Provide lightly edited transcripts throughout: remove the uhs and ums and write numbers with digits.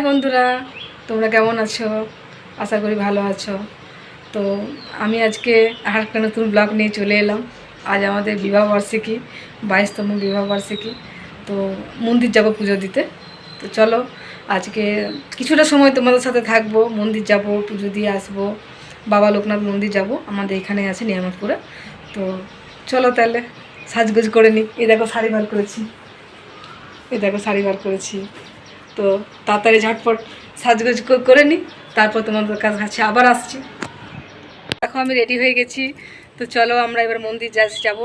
বন্ধুরা, তোমরা কেমন আছো? আশা করি ভালো আছো। তো আমি আজকে আর একটা নতুন ব্লগ নিয়ে চলে এলাম। আজ আমাদের বিবাহবার্ষিকী, 22তম বিবাহবার্ষিকী। তো মন্দির যাব পুজো দিতে। তো চলো আজকে কিছুটা সময় তোমাদের সাথে থাকবো। মন্দির যাব, পুজো দিয়ে আসবো। বাবা লোকনাথ মন্দির যাব, আমাদের এখানে আছে নিয়ামতপুরে। তো চলো তাহলে সাজগোজ করে নিই। এই দেখো শাড়ি বার করেছি, তো তাড়াতাড়ি ঝটপট সাজগোজ করে নিই, তারপর তোমাদের কাছে আবার আসছি। দেখো আমি রেডি হয়ে গেছি। তো চলো আমরা এবার মন্দির যাব।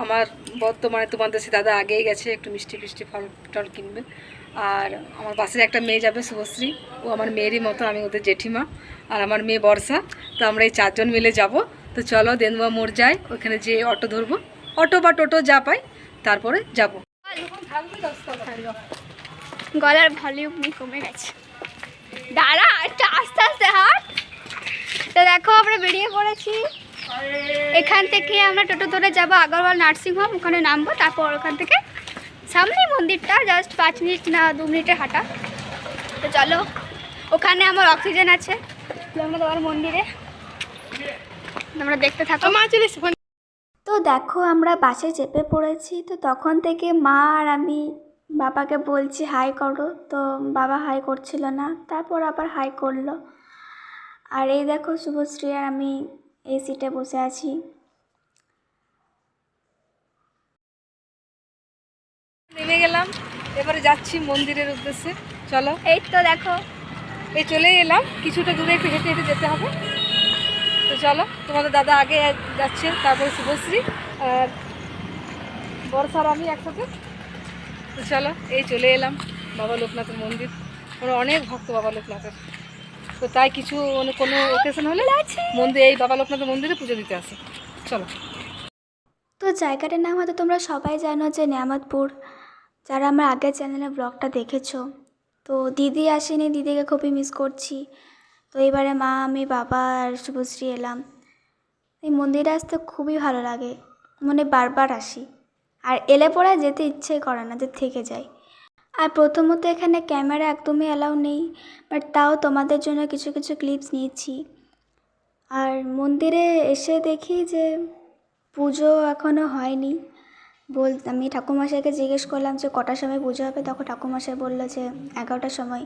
আমার বর্তমানে তোমাদের সে দাদা আগেই গেছে, একটু মিষ্টি ফিষ্টি ফল টল কিনবে। আর আমার পাশের একটা মেয়ে যাবে, শুভশ্রী। ও আমার মেয়েরই মতো, আমি ওদের জেঠিমা। আর আমার মেয়ে বর্ষা। তো আমরা এই 4 জন মিলে যাব। তো চলো দেনুয়া মোড় যাই, ওখানে যে অটো ধরবো, অটো বা টোটো যা পাই, তারপরে যাবো। গলার ভলিউম কমে গেছে, দাঁড়া একটু আস্তে আস্তে হাঁট। তো দেখো আমরা বেরিয়ে পড়েছি। এখান থেকে আমরা টোটো ধরে যাবো আগরওয়াল নার্সিংহোম, ওখানে নামবো। তারপর ওখান থেকে সামনে মন্দিরটা, জাস্ট 5 মিনিট না 2 মিনিটের হাঁটা। তো চলো, ওখানে আমার অক্সিজেন আছে তোমার মন্দিরে, তোমরা দেখতে থাকো। তো দেখো আমরা বাসে চেপে পড়েছি। তো তখন থেকে মা আর আমি বাবাকে বলছি হাই করো, তো বাবা হাই করছিল না, তারপর আবার হাই করলো। আর এই দেখো শুভশ্রী আর আমি এই সিটে বসে আছি। নেমে গেলাম, এবারে যাচ্ছি মন্দিরের উদ্দেশ্যে। চলো, এই তো দেখো এই চলেই এলাম। কিছুটা দূরে একটু হেঁটে হেঁটে যেতে হবে। তো চলো, তোমাদের দাদা আগে যাচ্ছে, তারপরে শুভশ্রী আর বর্ষার আমি একসাথে। তো চলো, এই চলে এলাম বাবা লোকনাথের মন্দির। আমরা অনেক ভক্ত বাবা লোকনাথের। তো তাই কিছু কোনো ওকেশন হলে এই বাবা লোকনাথের মন্দিরে পুজো দিতে আসে। চলো। তো জায়গাটার নাম হয়তো তোমরা সবাই জানো যে নিয়ামতপুর, যারা আমার আগের চ্যানেলে ব্লগটা দেখেছো। তো দিদি আসেনি, দিদিকে খুবই মিস করছি। তো এবারে মা, আমি, বাবা আর শুভশ্রী এলাম। এই মন্দিরে আসতে খুবই ভালো লাগে, মনে বারবার আসি। আর এলে পরে যেতে ইচ্ছে করে না, যে থেকে যাই। আর প্রথমত এখানে ক্যামেরা একদমই অ্যালাউ নেই, বাট তাও তোমাদের জন্য কিছু কিছু ক্লিপস নিয়েছি। আর মন্দিরে এসে দেখি যে পুজো এখনও হয়নি। আমি ঠাকুরমশাইকে জিজ্ঞেস করলাম যে কটার সময় পুজো হবে, তখন ঠাকুরমশাই বললো যে 11টার সময়।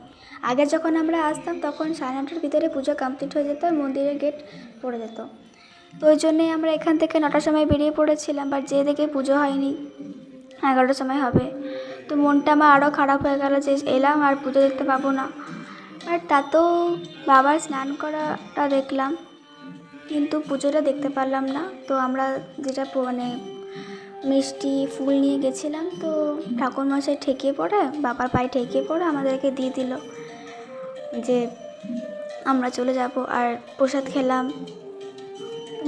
আগে যখন আমরা আসতাম তখন 9:30টার ভিতরে পুজো কমপ্লিট হয়ে যেত, মন্দিরের গেট পড়ে যেত। তো ওই জন্যেই আমরা এখান থেকে 9টার সময় বেরিয়ে পড়েছিলাম, বাট যে দেখে পুজো হয়নি, 11টার সময় হবে। তো মনটা আমার আরও খারাপ হয়ে গেল যে এলাম আর পুজো দেখতে পাবো না। আর তাতেও বাবার স্নান করাটা দেখলাম, কিন্তু পুজোটা দেখতে পারলাম না। তো আমরা যেটা মিষ্টি ফুল নিয়ে গেছিলাম, তো ঠাকুরমশাই ঠেকিয়ে পড়ে, বাবার পায়ে ঠেকিয়ে পড়ে আমাদেরকে দিয়ে দিল যে আমরা চলে যাব। আর প্রসাদ খেলাম।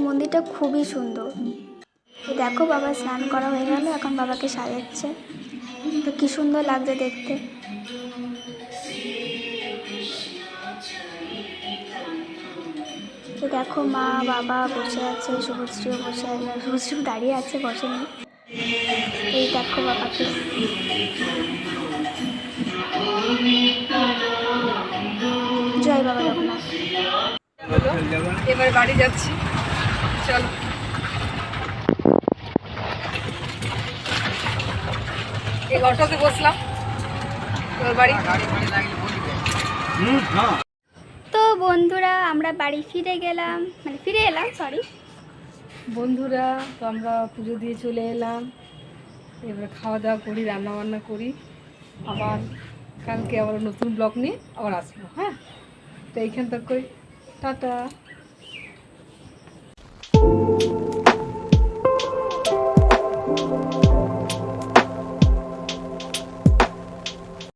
মন্দিরটা খুবই সুন্দর। তো দেখো বাবা স্নান করা হয়ে গেল, এখন বাবাকে সাজাচ্ছে। তো কী সুন্দর লাগছে দেখতে। তো দেখো মা বাবা বসে আছে, শুভশ্রীও বসে আছে, শুভশ্রীও দাঁড়িয়ে আছে, বসেনি। এই দেখো বাবাকে। জয় বাবা লোকনাথ। এবার বাড়ি যাচ্ছি, চলো। এই অটোতে বসলাম, এবার বাড়ি। তো বন্ধুরা আমরা বাড়ি ফিরে এলাম বন্ধুরা, তো আমরা পুজো দিয়ে চলে এলাম। এবার খাওয়া দাওয়া করি, রান্না বান্না করি। আবার কালকে আবার নতুন ব্লগ নিয়ে আবার আসবো। হ্যাঁ, তো এইখান থেকে টাটা।